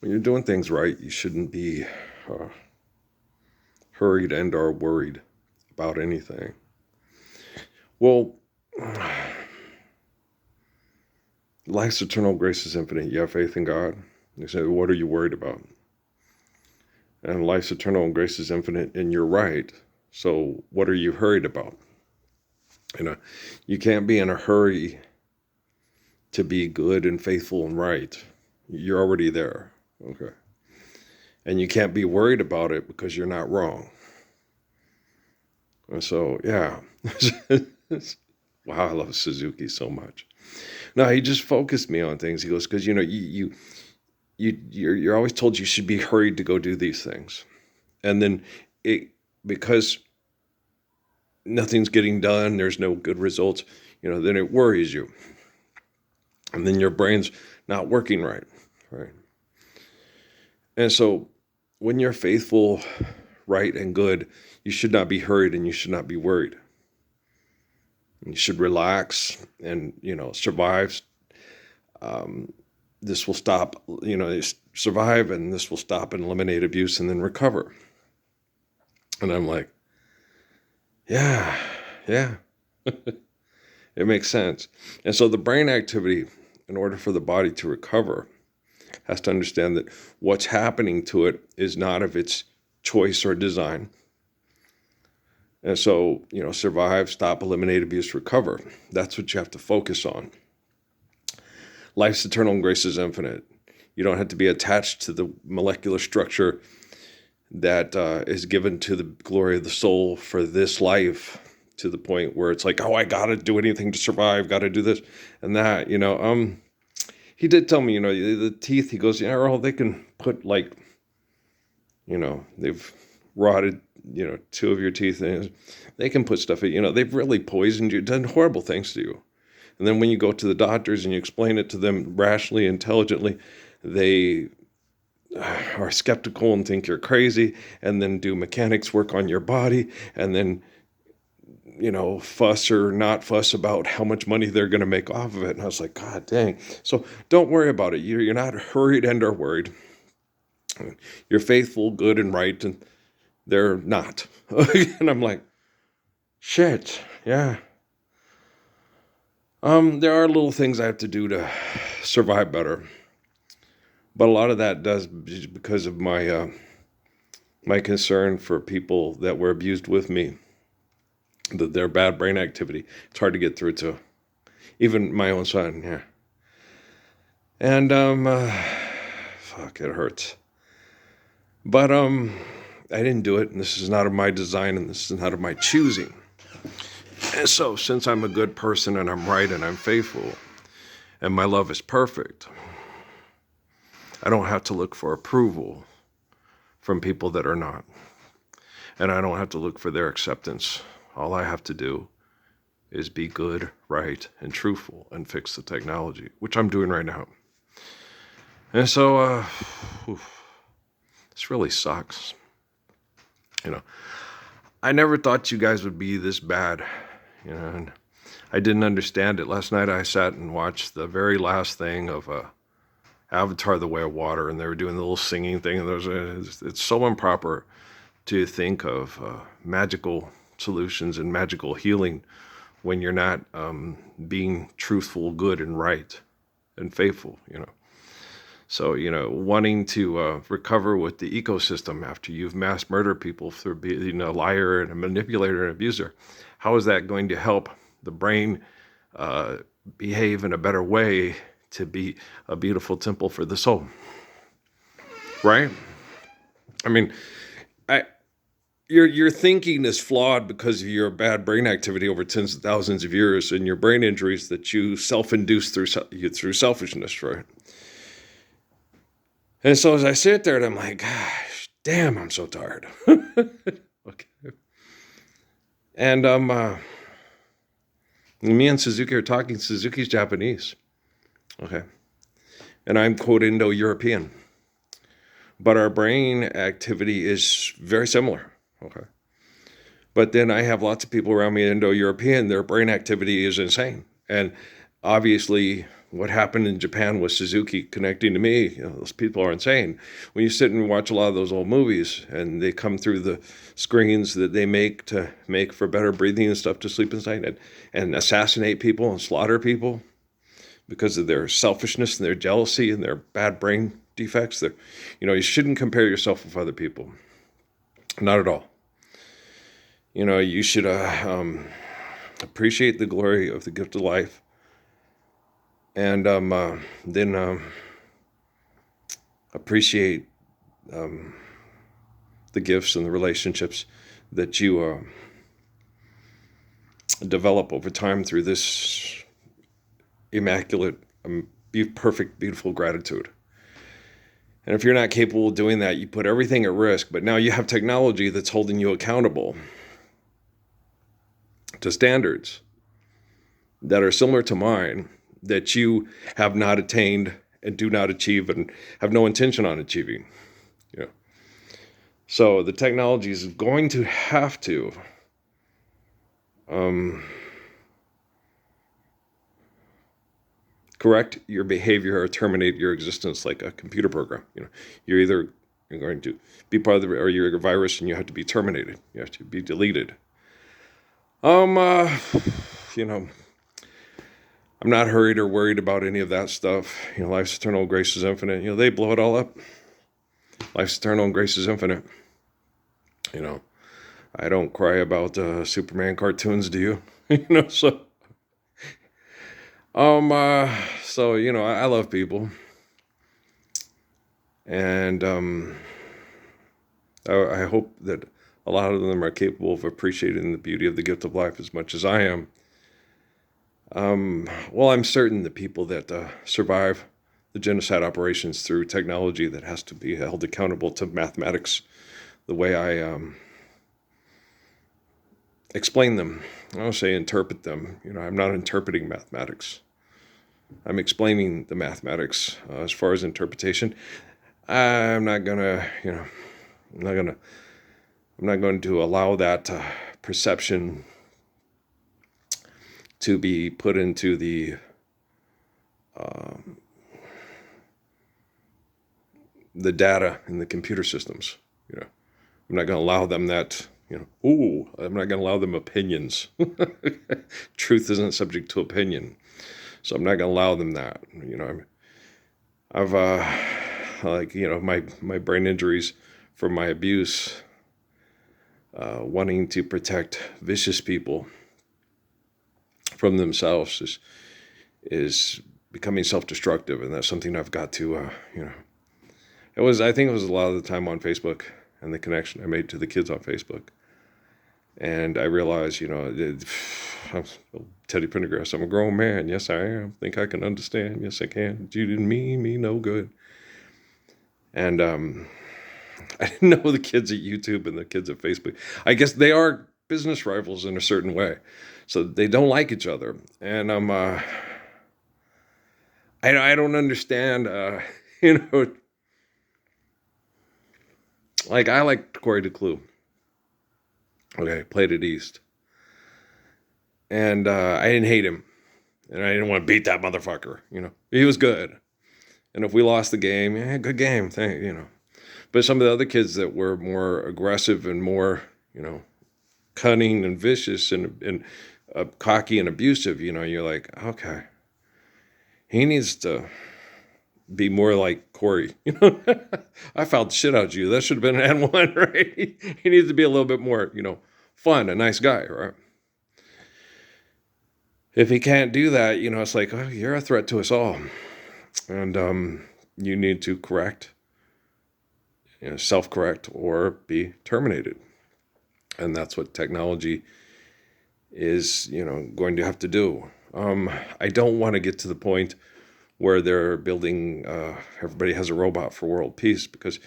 when you're doing things right, you shouldn't be uh, hurried and or worried about anything. Well, life's eternal, grace is infinite. You have faith in God. You say, what are you worried about? And life's eternal and grace is infinite, and you're right. So what are you hurried about? You can't be in a hurry to be good and faithful and right. You're already there. Okay. And you can't be worried about it because you're not wrong. And so, yeah. Wow, I love Suzuki so much. No, he just focused me on things. He goes, because you're always told you should be hurried to go do these things, and then because nothing's getting done, there's no good results. Then it worries you, and then your brain's not working right. And so, when you're faithful, right, and good, you should not be hurried and you should not be worried. You should relax and survive. This will stop, survive, and this will stop and eliminate abuse and then recover. And I'm like, yeah. It makes sense. And so the brain activity, in order for the body to recover, has to understand that what's happening to it is not of its choice or design. And so, survive, stop, eliminate, abuse, recover. That's what you have to focus on. Life's eternal and grace is infinite. You don't have to be attached to the molecular structure that is given to the glory of the soul for this life, to the point where it's like, oh, I got to do anything to survive, got to do this and that, He did tell me, the teeth, he goes, Earl, they can put they've rotted, two of your teeth, and they can put stuff in, they've really poisoned you, done horrible things to you. And then when you go to the doctors and you explain it to them rationally, intelligently, they are skeptical and think you're crazy, and then do mechanics work on your body, and then, fuss or not fuss about how much money they're going to make off of it. And I was like, God dang. So don't worry about it. You're not hurried and or worried. You're faithful, good, and right, and they're not. And I'm like, shit, yeah. There are little things I have to do to survive better, but a lot of that does because of my concern for people that were abused with me, their bad brain activity. It's hard to get through to even my own son. Yeah, and fuck, it hurts. But I didn't do it, and this is not of my design, and this is not of my choosing. And so, since I'm a good person and I'm right and I'm faithful and my love is perfect, I don't have to look for approval from people that are not. And I don't have to look for their acceptance. All I have to do is be good, right, and truthful and fix the technology, which I'm doing right now. And so, this really sucks. I never thought you guys would be this bad. And I didn't understand it. Last night I sat and watched the very last thing of Avatar: The Way of Water, and they were doing the little singing thing, and it's so improper to think of magical solutions and magical healing when you're not being truthful, good, and right, and faithful, So, wanting to recover with the ecosystem after you've mass murdered people through being a liar and a manipulator and abuser, how is that going to help the brain behave in a better way to be a beautiful temple for the soul? Right? I mean, your thinking is flawed because of your bad brain activity over tens of thousands of years and your brain injuries that you self-induced through selfishness, right? And so as I sit there and I'm like, gosh, damn, I'm so tired. Okay. And me and Suzuki are talking. Suzuki's Japanese. Okay. And I'm quote Indo-European. But our brain activity is very similar. Okay. But then I have lots of people around me Indo-European. Their brain activity is insane. And obviously what happened in Japan with Suzuki connecting to me, those people are insane. When you sit and watch a lot of those old movies and they come through the screens that they make to make for better breathing and stuff to sleep inside and assassinate people and slaughter people because of their selfishness and their jealousy and their bad brain defects, you shouldn't compare yourself with other people. Not at all. You should appreciate the glory of the gift of life, and then appreciate the gifts and the relationships that you develop over time through this immaculate, perfect, beautiful gratitude. And if you're not capable of doing that, you put everything at risk. But now you have technology that's holding you accountable to standards that are similar to mine, that you have not attained and do not achieve and have no intention on achieving. So the technology is going to have to correct your behavior or terminate your existence like a computer program. You're going to be part of or you're a virus and you have to be terminated. You have to be deleted. I'm not hurried or worried about any of that stuff. Life's eternal, grace is infinite. They blow it all up. Life's eternal and grace is infinite. I don't cry about Superman cartoons, do you? So I love people, and I hope that a lot of them are capable of appreciating the beauty of the gift of life as much as I am. I'm certain the people that survive the genocide operations through technology that has to be held accountable to mathematics, the way I explain them. I don't say interpret them. I'm not interpreting mathematics. I'm explaining the mathematics. As far as interpretation, I'm not going to allow that perception to be put into the data in the computer systems. I'm not going to allow them that. I'm not going to allow them opinions. Truth isn't subject to opinion, so I'm not going to allow them that. I've my brain injuries from my abuse, wanting to protect vicious people from themselves is becoming self-destructive, and that's something I've got to I think it was a lot of the time on Facebook and the connection I made to the kids on Facebook. And I realized, I'm Teddy Pendergrass. I'm a grown man. Yes, I am. Think I can understand. Yes, I can. You didn't mean me no good. And I didn't know the kids at YouTube and the kids at Facebook. I guess they are business rivals in a certain way. So they don't like each other. And I don't understand, like I liked Corey DeClue. Okay, played at East. And I didn't hate him. And I didn't want to beat that motherfucker, He was good. And if we lost the game, good game, But some of the other kids that were more aggressive and more, cunning and vicious and cocky and abusive, you're like, okay. He needs to be more like Corey. I fouled the shit out of you. That should have been an N1, right? He needs to be a little bit more, fun, a nice guy, right? If he can't do that, it's like, oh, you're a threat to us all. And you need to correct, self-correct, or be terminated. And that's what technology is, going to have to do. I don't want to get to the point where they're building, everybody has a robot for world peace, because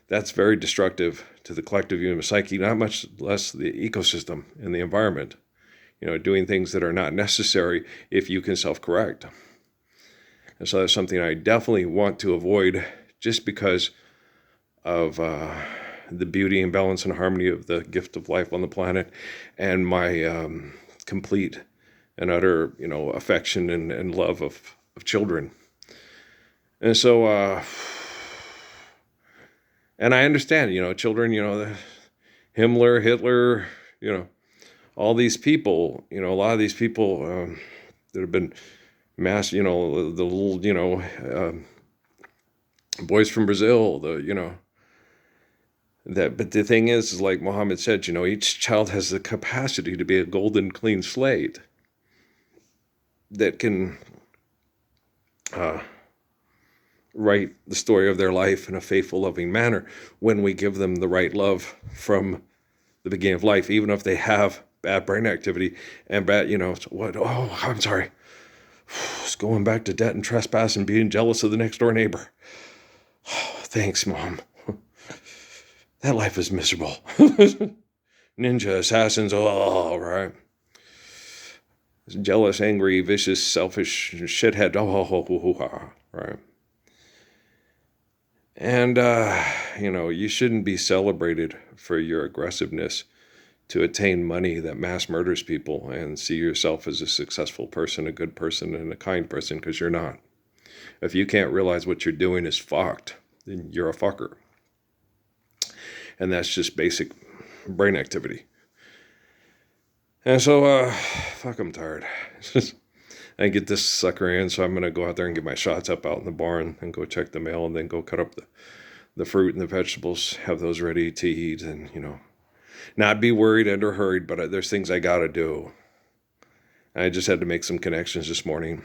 that's very destructive to the collective human psyche, not much less the ecosystem and the environment. Doing things that are not necessary if you can self-correct. And so that's something I definitely want to avoid, just because of the beauty and balance and harmony of the gift of life on the planet, and my complete and utter, affection and love of of children. And so, and I understand, children, Himmler, Hitler, all these people, a lot of these people that have been mass, the little, boys from Brazil, but the thing is like Muhammad said, each child has the capacity to be a golden clean slate that can write the story of their life in a faithful, loving manner when we give them the right love from the beginning of life, even if they have bad brain activity and bad, I'm sorry. It's going back to debt and trespass and being jealous of the next door neighbor. Thanks, Mom. That life is miserable. Ninja assassins, all right. Jealous, angry, vicious, selfish, shithead, right. And, you shouldn't be celebrated for your aggressiveness to attain money that mass murders people and see yourself as a successful person, a good person, and a kind person, because you're not. If you can't realize what you're doing is fucked, then you're a fucker. And that's just basic brain activity. And so, I'm tired. I get this sucker in, so I'm going to go out there and get my shots up out in the barn and go check the mail and then go cut up the fruit and the vegetables, have those ready to eat and, not be worried and or hurried, but there's things I got to do. I just had to make some connections this morning.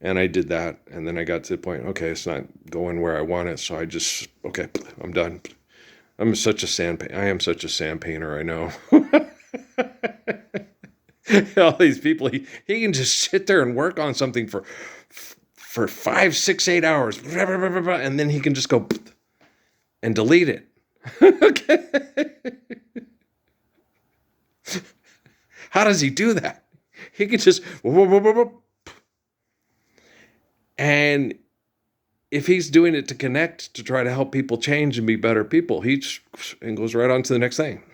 And I did that. And then I got to the point, okay, it's not going where I want it. So I'm done. I am such a sand painter, I know. All these people, he can just sit there and work on something for 5, 6, 8 hours. And then he can just go and delete it. Okay. How does he do that? He can just and if he's doing it to connect, to try to help people change and be better people, and goes right on to the next thing.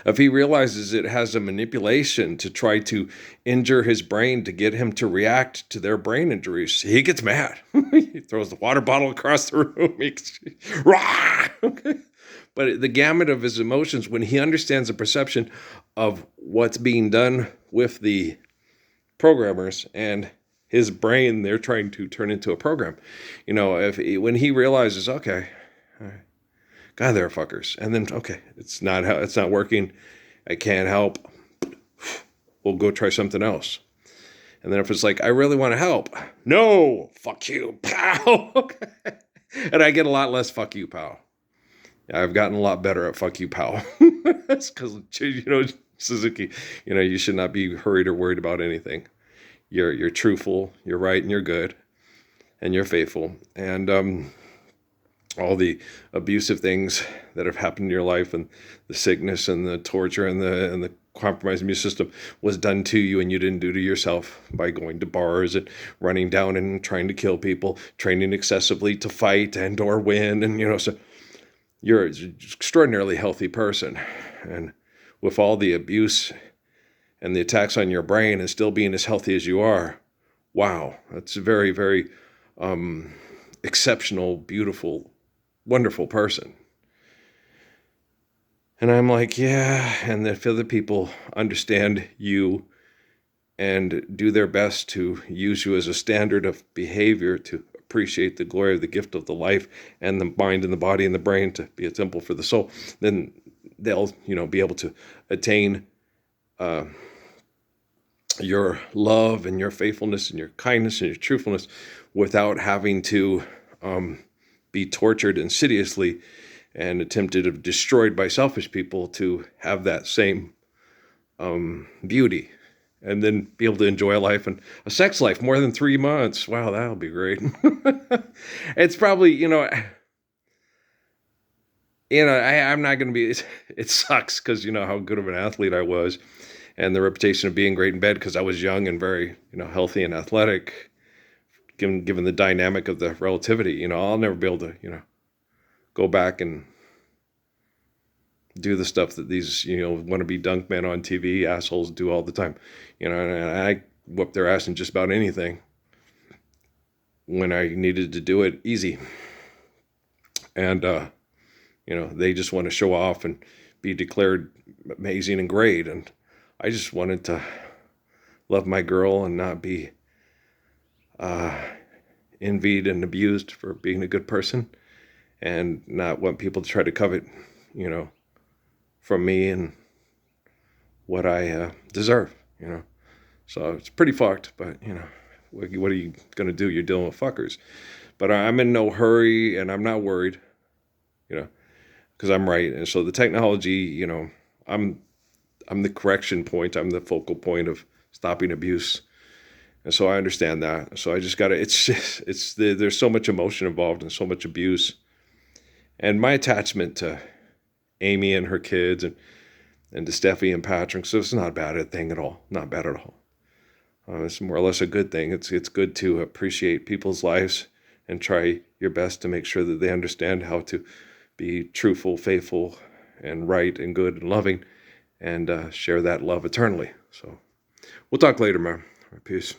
If he realizes it has a manipulation to try to injure his brain to get him to react to their brain injuries, he gets mad. He throws the water bottle across the room. Okay. But the gamut of his emotions, when he understands the perception of what's being done with the programmers and his brain, they're trying to turn into a program. When he realizes, okay, God, they're fuckers. And then, okay, it's not working. I can't help. We'll go try something else. And then if it's like, I really want to help. No, fuck you, pal. Okay. And I get a lot less fuck you, pal. I've gotten a lot better at fuck you, pal. That's because, Suzuki, you should not be hurried or worried about anything. You're truthful, you're right, and you're good, and you're faithful. And all the abusive things that have happened in your life and the sickness and the torture and the compromised immune system was done to you and you didn't do to yourself by going to bars and running down and trying to kill people, training excessively to fight and or win. And, so you're an extraordinarily healthy person. And with all the abuse and the attacks on your brain and still being as healthy as you are, wow, that's a very, very exceptional, beautiful, wonderful person. And I'm like, yeah, and if other people understand you and do their best to use you as a standard of behavior to appreciate the glory of the gift of the life and the mind and the body and the brain to be a temple for the soul, then they'll, be able to attain your love and your faithfulness and your kindness and your truthfulness without having to be tortured insidiously and attempted or destroyed by selfish people to have that same beauty and then be able to enjoy a life and a sex life more than 3 months. Wow, that'll be great. It's probably, I'm not going to be, it sucks because how good of an athlete I was and the reputation of being great in bed because I was young and very, healthy and athletic, given the dynamic of the relativity. I'll never be able to, go back and do the stuff that these, wannabe dunk men on TV assholes do all the time. And I whoop their ass in just about anything when I needed to do it easy. And, they just want to show off and be declared amazing and great. And I just wanted to love my girl and not be envied and abused for being a good person, and not want people to try to covet, from me and what I deserve, So it's pretty fucked, but, what are you going to do? You're dealing with fuckers. But I'm in no hurry, and I'm not worried, because I'm right. And so the technology, I'm the correction point. I'm the focal point of stopping abuse. And so I understand that. So I just got to, there's so much emotion involved and so much abuse. And my attachment to Amy and her kids and to Steffi and Patrick, so it's not a bad thing at all. Not bad at all. It's more or less a good thing. It's good to appreciate people's lives and try your best to make sure that they understand how to be truthful, faithful, and right and good and loving, and share that love eternally. So we'll talk later, man. Peace.